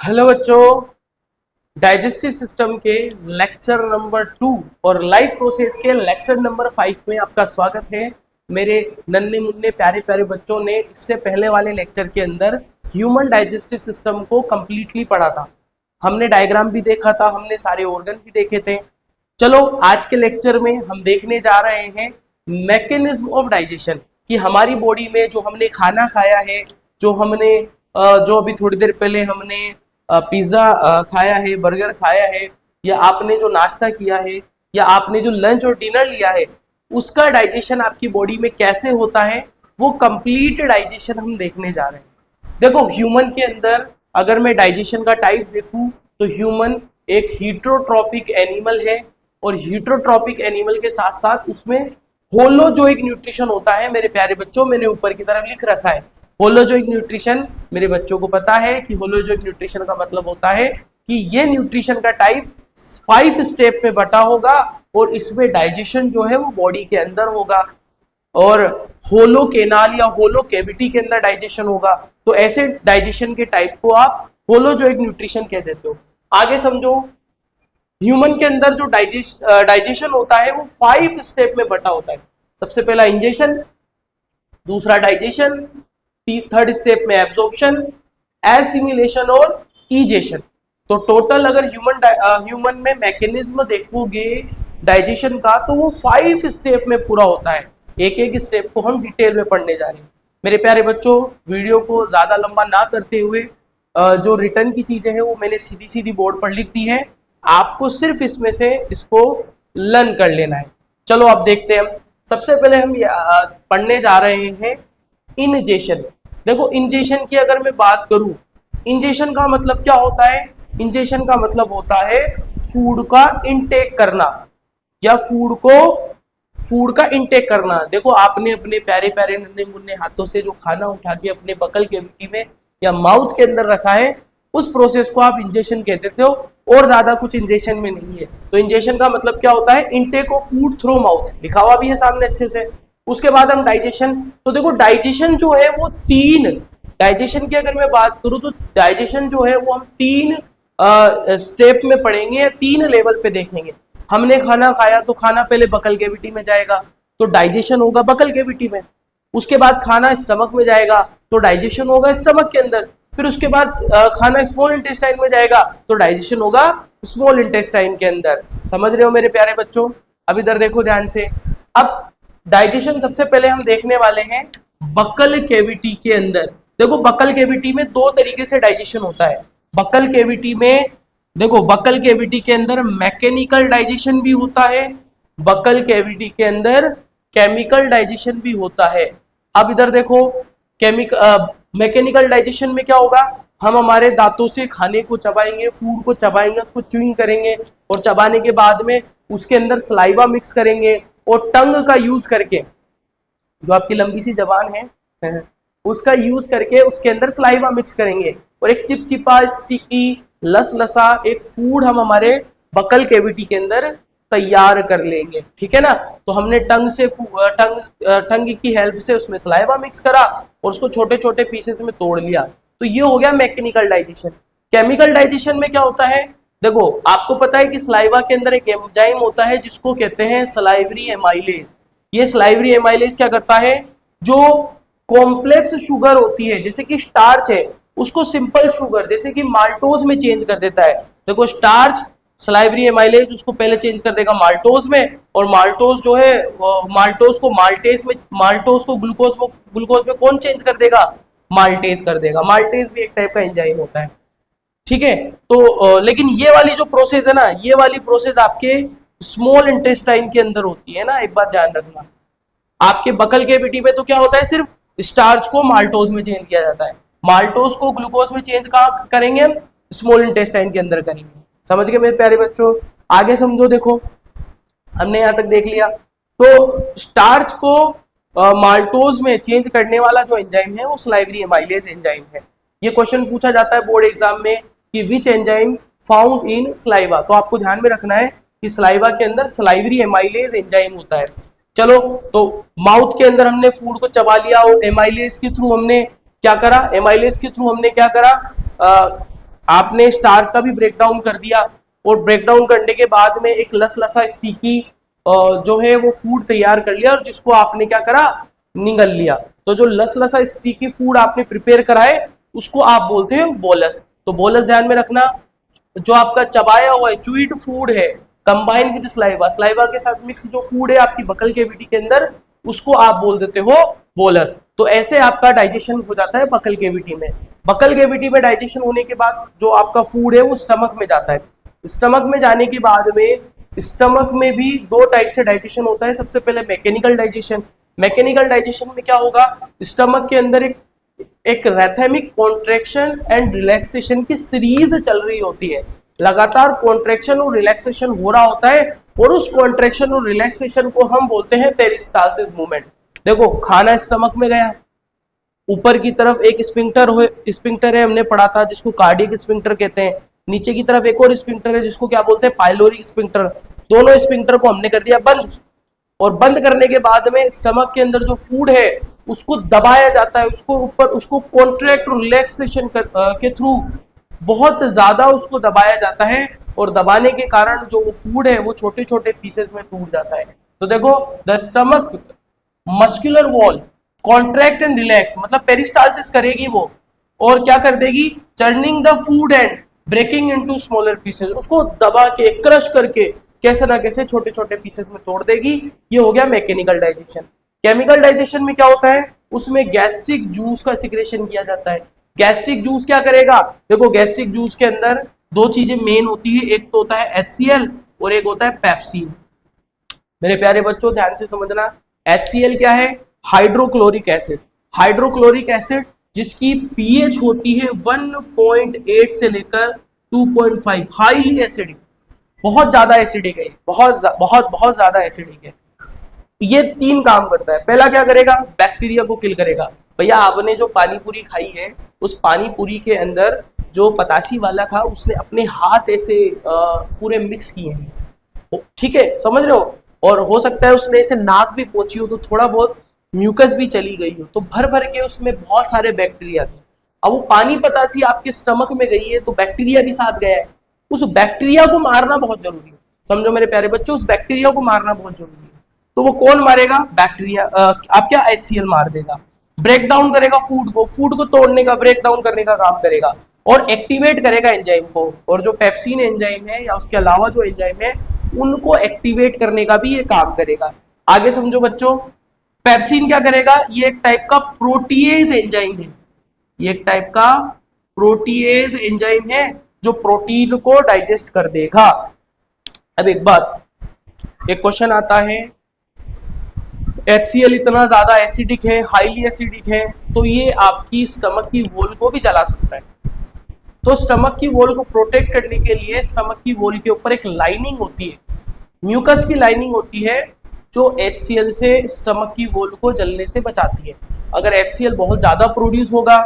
Hello बच्चों, digestive system के lecture number 2 और लाइफ प्रोसेस के लेक्चर नंबर 5 में आपका स्वागत है। मेरे नन्हे मुन्ने प्यारे प्यारे बच्चों ने इससे पहले वाले लेक्चर के अंदर ह्यूमन डाइजेस्टिव सिस्टम को कंप्लीटली पढ़ा था। हमने डायग्राम भी देखा था, हमने सारे ऑर्गन भी देखे थे। चलो आज के लेक्चर में हम देखने जा रहे हैं मैकेनिज्म ऑफ डाइजेशन, कि हमारी बॉडी में जो हमने खाना खाया है, जो अभी थोड़ी देर पहले हमने पिज्जा खाया है, बर्गर खाया है, या आपने जो नाश्ता किया है, या आपने जो लंच और डिनर लिया है, उसका डाइजेशन आपकी बॉडी में कैसे होता है, वो कंप्लीट डाइजेशन हम देखने जा रहे हैं। देखो, ह्यूमन के अंदर अगर मैं डाइजेशन का टाइप देखूं तो ह्यूमन एक हीट्रोट्रॉपिक एनिमल है, और हीट्रोट्रॉपिक एनिमल के साथ साथ उसमें होलोजोइक न्यूट्रिशन होता है। मेरे प्यारे बच्चों, मैंने ऊपर की तरफ लिख रखा है होलोजोइक न्यूट्रिशन। मेरे बच्चों को पता है कि होलोजोइक न्यूट्रिशन का मतलब होता है कि ये न्यूट्रिशन का टाइप 5 स्टेप में बटा होगा, और इसमें डाइजेशन जो है वो बॉडी के अंदर होगा, और होलो केनाल या होलो कैविटी के अंदर डाइजेशन होगा। तो ऐसे डाइजेशन के टाइप को आप होलोजोइक न्यूट्रिशन कह देते हो। आगे समझो, ह्यूमन के अंदर जो डाइजेशन होता है वो 5 स्टेप में बटा होता है। सबसे पहला इंजेशन, दूसरा डाइजेशन, थर्ड स्टेप में एब्जॉर्प्शन, एसिमिलेशन और इजेशन। तो टोटल अगर ह्यूमन में मैकेनिज्म देखोगे डाइजेशन का, तो वो 5 स्टेप में पूरा होता है। एक एक स्टेप को हम डिटेल में पढ़ने जा रहे हैं। मेरे प्यारे बच्चों, वीडियो को ज्यादा लंबा ना करते हुए जो रिटर्न की चीजें हैं वो मैंने सीधी सीधी बोर्ड पर लिख दी है, आपको सिर्फ इसमें से इसको लर्न कर लेना है। चलो अब देखते हैं। सबसे पहले हम पढ़ने जा रहे हैं इंजेशन। देखो, इंजेशन की अगर मैं बात करूं, इंजेशन का मतलब क्या होता है? इंजेशन का मतलब होता है फूड का इनटेक करना, या फूड का इनटेक करना। देखो, आपने अपने प्यारे प्यारे नन्हे मुन्ने हाथों से जो खाना उठा के अपने बकल कैविटी में या माउथ के अंदर रखा है, उस प्रोसेस को आप इंजेशन कह देते हो, और ज्यादा कुछ इंजेशन में नहीं है। तो इंजेशन का मतलब क्या होता है? Intake of food through mouth, लिखा हुआ भी है सामने अच्छे से। उसके बाद हम डाइजेशन। तो देखो, डाइजेशन जो है वो 3, डाइजेशन की अगर मैं बात करूं तो डाइजेशन जो है वो हम 3 स्टेप में पढ़ेंगे, या 3 लेवल पे देखेंगे। हमने खाना खाया तो खाना पहले बकल कैविटी में जाएगा, तो डाइजेशन होगा बकल कैविटी में। उसके बाद खाना स्टमक में जाएगा, तो डाइजेशन होगा स्टमक के अंदर। फिर उसके बाद खाना स्मॉल इंटेस्टाइन में जाएगा, तो डाइजेशन होगा स्मॉल इंटेस्टाइन के अंदर। समझ रहे हो मेरे प्यारे बच्चों? अब इधर देखो ध्यान से। अब डाइजेशन सबसे पहले हम देखने वाले हैं बकल कैविटी के अंदर। देखो, बकल कैविटी में 2 तरीके से डाइजेशन होता है। बकल कैविटी में देखो, बकल कैविटी के अंदर मैकेनिकल डाइजेशन भी होता है, बकल कैविटी के अंदर केमिकल डाइजेशन भी होता है। अब इधर देखो, मैकेनिकल डाइजेशन में क्या होगा? हम हमारे दांतों से खाने को चबाएंगे, फूड को चबाएंगे, उसको च्यूइंग करेंगे, और चबाने के बाद में उसके अंदर सलाइवा मिक्स करेंगे, और टंग का यूज करके, जो आपकी लंबी सी जबान है उसका यूज करके उसके अंदर सलाइवा मिक्स करेंगे, और एक चिपचिपा स्टिकी लसा एक फूड हम हमारे बकल कैविटी के अंदर तैयार कर लेंगे। ठीक है ना? तो हमने टंग की हेल्प से उसमें सलाइवा मिक्स करा, और उसको छोटे छोटे पीसेस में तोड़ लिया। तो ये हो गया मैकेनिकल डाइजेशन। केमिकल डाइजेशन में क्या होता है? देखो, आपको पता है कि सलाइवा के अंदर एक एंजाइम होता है जिसको कहते हैं सलाइवरी एमाइलेज। ये सलाइवरी एमाइलेज क्या करता है? जो कॉम्प्लेक्स शुगर होती है, जैसे कि स्टार्च है, उसको सिंपल शुगर जैसे कि माल्टोज में चेंज कर देता है। देखो, स्टार्च सलाइवरी एमाइलेज उसको पहले चेंज कर देगा माल्टोज में, और माल्टोज जो है माल्टोज को माल्टेज में, माल्टोज को ग्लूकोज में कौन चेंज कर देगा? माल्टेज कर देगा। माल्टेज भी एक टाइप का एंजाइम होता है। ठीक है? तो लेकिन ये वाली जो प्रोसेस है ना, ये वाली प्रोसेस आपके स्मॉल इंटेस्टाइन के अंदर होती है ना, एक बात ध्यान रखना। आपके बकल कैविटी में तो क्या होता है? सिर्फ स्टार्च को माल्टोज में चेंज किया जाता है। माल्टोज को ग्लूकोज में चेंज कहाँ करेंगे हम? स्मॉल इंटेस्टाइन के अंदर करेंगे। समझ गए मेरे प्यारे बच्चों? आगे समझो। देखो, हमने यहां तक देख लिया। तो स्टार्च को माल्टोज में चेंज करने वाला जो एंजाइम है वो सलाइवरी एमाइलेज एंजाइम है। ये क्वेश्चन पूछा जाता है बोर्ड एग्जाम में कि which enzyme found in saliva. तो आपको ध्यान में रखना है कि सलाइवा के अंदर सलाइवरी एमाइलेज एंजाइम होता है। चलो, तो माउथ के अंदर हमने फूड को चबा लिया, और एमाइलेज के थ्रू हमने क्या करा? एमाइलेज के थ्रू हमने क्या करा? आपने स्टार्च का भी ब्रेक डाउन कर दिया, और ब्रेक डाउन करने के बाद में एक लसा स्टिकी जो है वो फूड तैयार कर लिया, और जिसको आपने क्या करा, निगल लिया। तो जो लसा स्टिकी फूड आपने प्रिपेयर कराए उसको आप बोलते हैं बोलस। तो बोलस ध्यान में रखना। जो आपका चबाया हुआ है च्यूइड फूड है कंबाइन विद स्लाइवा, स्लाइवा के साथ मिक्स जो फूड है आपकी बकल केविटी के अंदर, उसको आप बोल देते हो बोलस। तो ऐसे आपका डाइजेशन हो जाता है बकल केविटी में। बकल केविटी में डाइजेशन होने के बाद जो आपका फूड है वो स्टमक में जाता है। स्टमक में जाने के बाद में स्टमक में भी दो टाइप से डाइजेशन होता है। सबसे पहले मैकेनिकल डाइजेशन। मैकेनिकल डाइजेशन में क्या होगा, स्टमक के अंदर एक रैथेमिक कॉन्ट्रैक्शन एंड रिलैक्सेशन की सीरीज चल रही होती है। लगातार कॉन्ट्रैक्शन और रिलैक्सेशन हो रहा होता है, और उस कॉन्ट्रैक्शन और रिलैक्सेशन को हम बोलते हैं पेरिस्टालसिस मूवमेंट। देखो, खाना स्टमक में गया, ऊपर की तरफ एक स्पिंक्टर है, हमने पढ़ा था, जिसको कार्डियक स्पिंक्टर कहते हैं। नीचे की तरफ एक और स्पिंक्टर है जिसको क्या बोलते हैं, पाइलोरिक स्पिंक्टर। दोनों स्पिंक्टर को हमने कर दिया बंद, और बंद करने के बाद में स्टमक के अंदर जो फूड है उसको दबाया जाता है, उसको कॉन्ट्रैक्ट रिलैक्सेशन के थ्रू बहुत ज्यादा उसको दबाया जाता है, और दबाने के कारण जो वो फूड है वो छोटे छोटे पीसेस में टूट जाता है। तो देखो, the stomach muscular wall contract and relax, मतलब पेरिस्टालसिस करेगी वो, और क्या कर देगी, churning the food and breaking into smaller pieces, उसको दबा के क्रश करके कैसे ना कैसे छोटे छोटे पीसेस में तोड़ देगी। ये हो गया मैकेनिकल डाइजेशन। केमिकल डाइजेशन में क्या होता है, उसमें गैस्ट्रिक जूस का सिक्रेशन किया जाता है। गैस्ट्रिक जूस क्या करेगा, देखो गैस्ट्रिक जूस के अंदर दो चीजें मेन होती है, एक तो होता है HCl और एक होता है पेप्सिन। मेरे प्यारे बच्चों ध्यान से समझना, HCl क्या है, हाइड्रोक्लोरिक एसिड। हाइड्रोक्लोरिक एसिड जिसकी पीएच होती है 1.8 से लेकर 2.5, हाईली एसिडिक, बहुत ज्यादा एसिडिक है, बहुत ज्यादा एसिडिक है। ये तीन काम करता है। पहला क्या करेगा, बैक्टीरिया को किल करेगा। भैया आपने जो पानी पूरी खाई है, उस पानी पूरी के अंदर जो पताशी वाला था उसने अपने हाथ ऐसे पूरे मिक्स किए हैं, ठीक है, समझ रहे हो, और हो सकता है उसने ऐसे नाक भी पोंछी हो तो थोड़ा बहुत म्यूकस भी चली गई हो, तो भर भर के उसमें बहुत सारे बैक्टीरिया थे। अब वो पानी पताशी आपके स्टमक में गई है तो बैक्टीरिया भी साथ गया है, उस बैक्टीरिया को मारना बहुत जरूरी है। समझो मेरे प्यारे बच्चों, उस बैक्टीरिया को मारना बहुत जरूरी है। तो वो कौन मारेगा, बैक्टीरिया। आप क्या, HCl मार देगा, ब्रेक डाउन करेगा फूड को तोड़ने का, ब्रेक डाउन करने का काम करेगा, और एक्टिवेट करेगा एंजाइम को। और जो पेप्सिन एंजाइम है या उसके अलावा जो एंजाइम है उनको एक्टिवेट करने का भी ये काम करेगा। आगे समझो बच्चों, पेप्सिन क्या करेगा, ये एक टाइप का प्रोटीएज एंजाइम है, ये एक टाइप का प्रोटीएज एंजाइम है जो प्रोटीन को डाइजेस्ट कर देगा। अब एक बात, एक क्वेश्चन आता है, HCl इतना ज्यादा एसिडिक है, हाईली एसिडिक है, तो ये आपकी स्टमक की वॉल को भी जला सकता है। तो स्टमक की वॉल को प्रोटेक्ट करने के लिए स्टमक की वॉल के ऊपर एक लाइनिंग होती है, म्यूकस की लाइनिंग होती है, जो HCl से स्टमक की वॉल को जलने से बचाती है। अगर HCl बहुत ज्यादा प्रोड्यूस होगा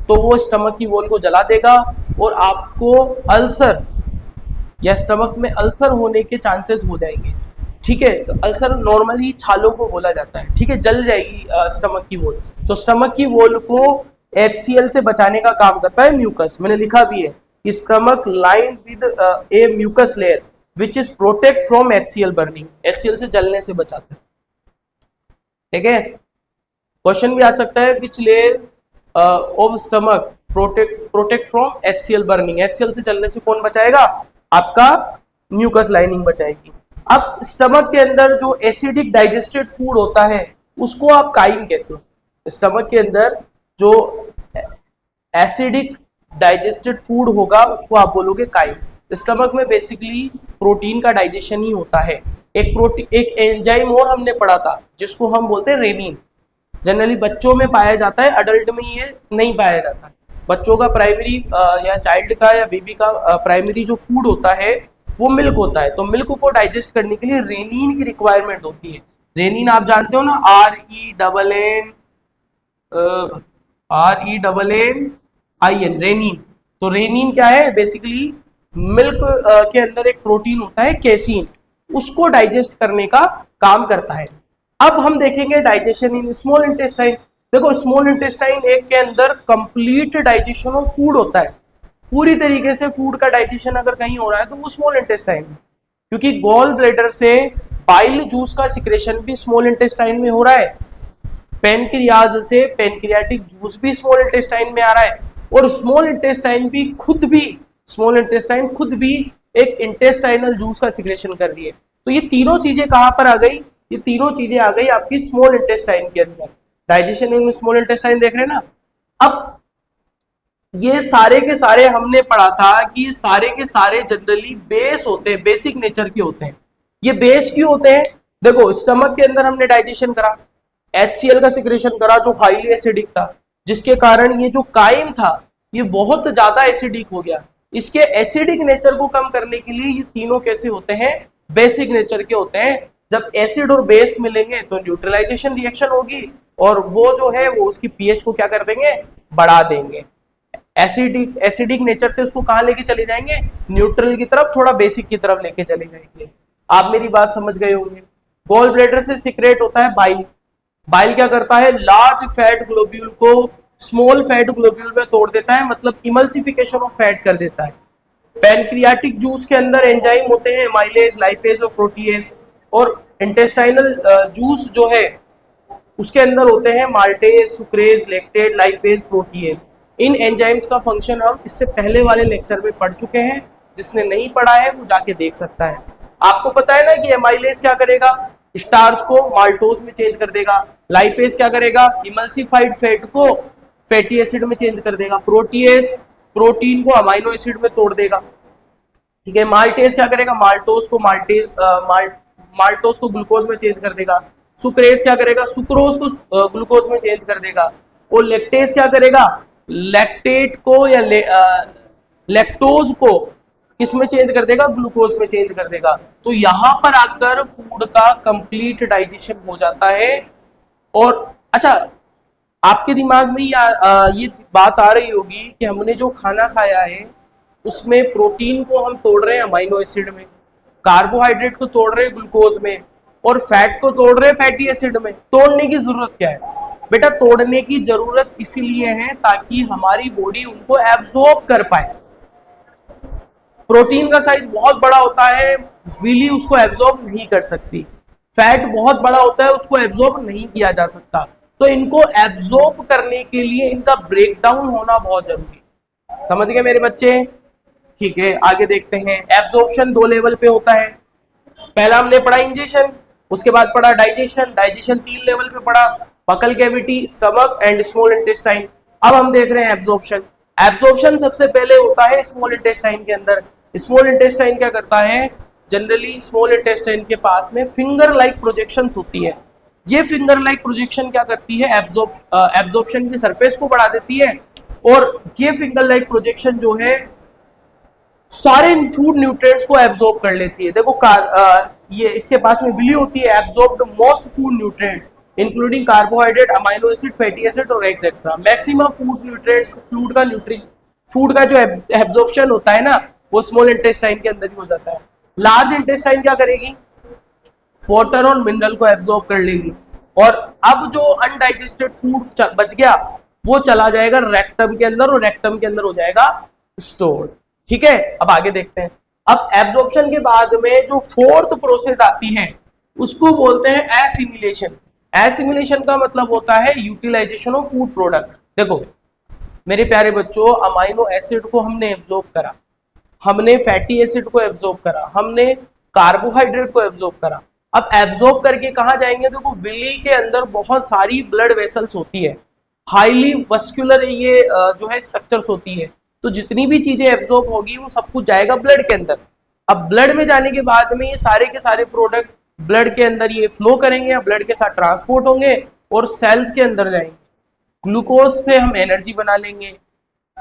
तो वो स्टमक की वॉल को जला देगा, और आपको अल्सर या स्टमक में अल्सर होने के चांसेस हो जाएंगे, ठीक है। तो अल्सर नॉर्मली छालों को बोला जाता है, ठीक है, जल जाएगी स्टमक की वॉल। तो स्टमक की वॉल को HCl से बचाने का काम करता है म्यूकस। मैंने लिखा भी है कि stomach lined with a mucus layer which is protect from HCl burning, HCl से जलने से बचाता है, ठीक है। क्वेश्चन भी आ सकता है, which layer of stomach protect from HCl burning, HCl से जलने से कौन बचाएगा, आपका म्यूकस लाइनिंग बचाएगी। अब स्टमक के अंदर जो एसिडिक डाइजेस्टेड फूड होता है उसको आप काइम कहते हो। स्टमक के अंदर जो एसिडिक डाइजेस्टेड फूड होगा उसको आप बोलोगे काइम। स्टमक में बेसिकली प्रोटीन का डाइजेशन ही होता है। एक एंजाइम और हमने पढ़ा था जिसको हम बोलते हैं रेनिन, जनरली बच्चों में पाया जाता है, अडल्ट में ये नहीं पाया जाता। बच्चों का प्राइमरी या चाइल्ड का या बेबी का प्राइमरी जो फूड होता है वो मिल्क होता है। तो मिल्क को डाइजेस्ट करने के लिए रेनिन की रिक्वायरमेंट होती है। रेनिन आप जानते हो ना, RENNIN, रेनिन। तो रेनिन क्या है, बेसिकली मिल्क के अंदर एक प्रोटीन होता है केसीन, उसको डाइजेस्ट करने का काम करता है। अब हम देखेंगे डाइजेशन इन स्मॉल इंटेस्टाइन। देखो स्मॉल इंटेस्टाइन एक के अंदर कंप्लीट डाइजेशन ऑफ फूड होता है, पूरी तरीके से फूड का डाइजेशन अगर कहीं हो रहा है तो वो स्मॉल इंटेस्टाइन में, क्योंकि गॉल ब्लैडर से बाइल जूस का सिक्रेशन भी स्मॉल इंटेस्टाइन में हो रहा है, पेनक्रियाज से पेनक्रियाटिक जूस भी स्मॉल इंटेस्टाइन में आ रहा है, और स्मॉल इंटेस्टाइन खुद भी एक इंटेस्टाइनल जूस का सिक्रेशन कर रही है। तो ये तीनों चीजें कहां पर आ गई, ये तीनों चीजें आ गई आपकी स्मॉल इंटेस्टाइन के अंदर। डाइजेशन में स्मॉल इंटेस्टाइन देख रहे हैं ना। अब ये सारे के सारे हमने पढ़ा था कि ये सारे के सारे जनरली बेस होते हैं, बेसिक नेचर के होते हैं। ये बेस क्यों होते हैं? देखो, स्टमक के अंदर हमने डाइजेशन करा, HCl का सिक्रेशन करा जो हाईली एसिडिक था, जिसके कारण ये जो काइम था ये बहुत ज्यादा एसिडिक हो गया। इसके एसिडिक नेचर को कम करने के लिए ये तीनों कैसे होते हैं? बेसिक नेचर के होते हैं। जब एसिड और बेस मिलेंगे तो न्यूट्रलाइजेशन रिएक्शन होगी, और वो जो है वो उसकी पीएच को क्या कर देंगे? बढ़ा देंगे। एसिडिक नेचर से उसको कहां लेके चले जाएंगे? न्यूट्रल की तरफ, थोड़ा बेसिक की तरफ लेके चले जाएंगे। आप मेरी बात समझ गए होंगे। गॉल ब्लैडर से सिक्रेट होता है बाइल। बाइल क्या करता है? लार्ज फैट ग्लोब्यूल को स्मॉल फैट ग्लोब्यूल में तोड़ देता है, मतलब इमल्सिफिकेशन ऑफ फैट कर देता है। पैनक्रियाटिक जूस के अंदर एंजाइम होते हैं माइलेज, लाइपेज और प्रोटीएज, और इंटेस्टाइनल जूस जो है उसके अंदर होते हैं maltase, sucrase, lactase, lipase, protease. इन एंजाइम्स का फंक्शन हम इससे पहले वाले लेक्चर में पढ़ चुके हैं। जिसने नहीं पढ़ा है वो जाके देख सकता है। आपको पता है ना कि एमाइलेज क्या करेगा? स्टार्च को माल्टोज में चेंज कर देगा। लाइपेज क्या करेगा? इमल्सिफाइड फैट को फैटी एसिड में चेंज कर देगा। प्रोटीएज प्रोटीन को अमाइनो एसिड में तोड़ देगा। ठीक है। माल्टेज क्या करेगा? माल्टोज को ग्लूकोज में चेंज कर देगा। सुक्रेज क्या करेगा? सुक्रोज को ग्लूकोज में चेंज कर देगा। और लैक्टेज क्या करेगा? लैक्टेट को या लैक्टोज को किस में चेंज कर देगा? ग्लूकोज में चेंज कर देगा। तो यहां पर आकर फूड का कंप्लीट डाइजेशन हो जाता है। और अच्छा, आपके दिमाग में ये बात आ रही होगी कि हमने जो खाना खाया है उसमें प्रोटीन को हम तोड़ रहे हैं अमाइनो एसिड में, कार्बोहाइड्रेट को तोड़ रहे हैं ग्लूकोज में, और फैट को तोड़ रहे हैं फैटी एसिड में। तोड़ने की जरूरत क्या है बेटा? तोड़ने की जरूरत इसीलिए है ताकि हमारी बॉडी उनको एब्जॉर्ब कर पाए। प्रोटीन का साइज बहुत बड़ा होता है, विली उसको एब्जॉर्ब नहीं कर सकती। फैट बहुत बड़ा होता है, उसको एब्जॉर्ब नहीं किया जा सकता। तो इनको एब्जॉर्ब करने के लिए इनका ब्रेकडाउन होना बहुत जरूरी है। समझ गए मेरे बच्चे? ठीक है, आगे देखते हैं। एब्जॉर्प्शन 2 लेवल पे होता है। पहला हमने पढ़ा इंजेशन, उसके बाद पढ़ा डाइजेशन। डाइजेशन 3 लेवल पे पढ़ा, buccal cavity, stomach and small intestine. अब हम देख रहे हैं एब्जॉर्प्शन। एब्जॉर्प्शन सबसे पहले होता है स्मॉल इंटेस्टाइन के अंदर। स्मॉल इंटेस्टाइन क्या करता है? जनरली स्मॉल इंटेस्टाइन के पास में फिंगर लाइक प्रोजेक्शंस होती है। ये फिंगर लाइक प्रोजेक्शन क्या करती है? एब्जॉर्प्शन की सरफेस को बढ़ा देती है, और ये फिंगर लाइक प्रोजेक्शन जो है सारे फूड न्यूट्रिएंट्स को एब्जॉर्ब कर लेती है। देखो ये इसके पास में विली होती है, absorbed most food nutrients including carbohydrate, amino acid, fatty acid और etcetera. Maximum food nutrients, food का जो एब्जॉर्प्शन होता है ना वो स्मॉल इंटेस्टाइन के अंदर ही हो जाता है। लार्ज इंटेस्टाइन क्या करेगी? वाटर और मिनरल को एब्जॉर्ब कर लेगी, और अब जो अनडाइजेस्टेड फूड बच गया वो चला जाएगा रेक्टम के अंदर, और रेक्टम के अंदर हो जाएगा स्टोर्ड। ठीक है, अब आगे देखते हैं। अब एब्जॉर्प्शन के बाद में जो फोर्थ प्रोसेस आती है उसको बोलते हैं एसिमिलेशन। एसिमिलेशन का मतलब होता है यूटिलाइजेशन ऑफ फूड प्रोडक्ट। देखो मेरे प्यारे बच्चों, अमाइनो एसिड को हमने एब्जॉर्ब करा, हमने फैटी एसिड को एब्जॉर्ब करा, हमने कार्बोहाइड्रेट को एब्जॉर्ब करा। अब एब्जॉर्ब करके कहाँ जाएंगे? देखो विली के अंदर बहुत सारी ब्लड वेसल्स होती है, हाईली वस्कुलर ये जो है स्ट्रक्चर्स होती है। तो जितनी भी चीजें एब्जॉर्ब होगी वो सब कुछ जाएगा ब्लड के अंदर। अब ब्लड में जाने के बाद में ये सारे के सारे प्रोडक्ट ब्लड के अंदर ये फ्लो करेंगे, ब्लड के साथ ट्रांसपोर्ट होंगे और सेल्स के अंदर जाएंगे। ग्लूकोज से हम एनर्जी बना लेंगे,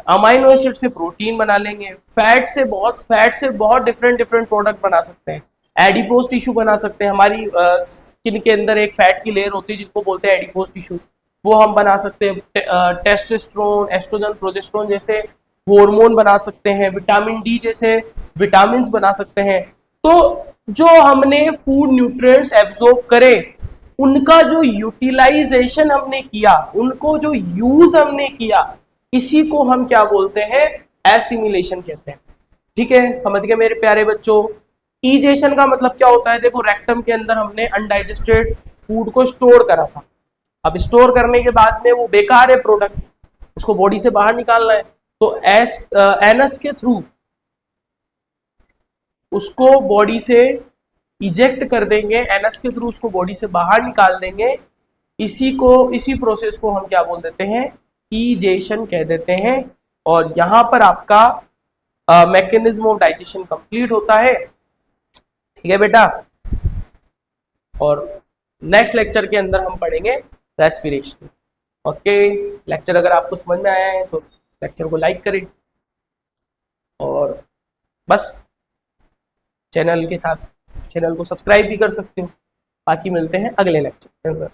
अमाइनो एसिड से प्रोटीन बना लेंगे, फैट से बहुत डिफरेंट प्रोडक्ट बना सकते हैं। एडिपोज टिश्यू बना सकते हैं, हमारी स्किन के अंदर एक फैट की लेयर होती है जिनको बोलते हैं एडिपोज टिश्यू, वो हम बना सकते हैं। टेस्टोस्टेरोन, एस्ट्रोजन, प्रोजेस्टेरोन जैसे हार्मोन बना सकते हैं, विटामिन डी जैसे विटामिन्स बना सकते हैं। तो जो हमने फूड न्यूट्रिएंट्स एब्जॉर्ब करे उनका जो यूटिलाइजेशन हमने किया, उनको जो यूज हमने किया, इसी को हम क्या बोलते हैं? एसिमिलेशन कहते हैं। ठीक है, समझ गए मेरे प्यारे बच्चों। ईजेशन का मतलब क्या होता है? देखो, रेक्टम के अंदर हमने अनडाइजेस्टेड फूड को स्टोर करा था, अब स्टोर करने के बाद में वो बेकार है प्रोडक्ट, उसको बॉडी से बाहर निकालना है, तो एनस के थ्रू उसको बॉडी से इजेक्ट कर देंगे, एनस के थ्रू उसको बॉडी से बाहर निकाल देंगे। इसी प्रोसेस को हम क्या बोल देते हैं? ईजेशन कह देते हैं। और यहां पर आपका मैकेनिज्म ऑफ डाइजेशन कंप्लीट होता है। ठीक है बेटा, और नेक्स्ट लेक्चर के अंदर हम पढ़ेंगे रेस्पिरेशन। ओके, लेक्चर अगर आपको समझ में आया है तो लेक्चर को लाइक करें, और बस चैनल को सब्सक्राइब भी कर सकते हो। बाकी मिलते हैं अगले लेक्चर के अंदर।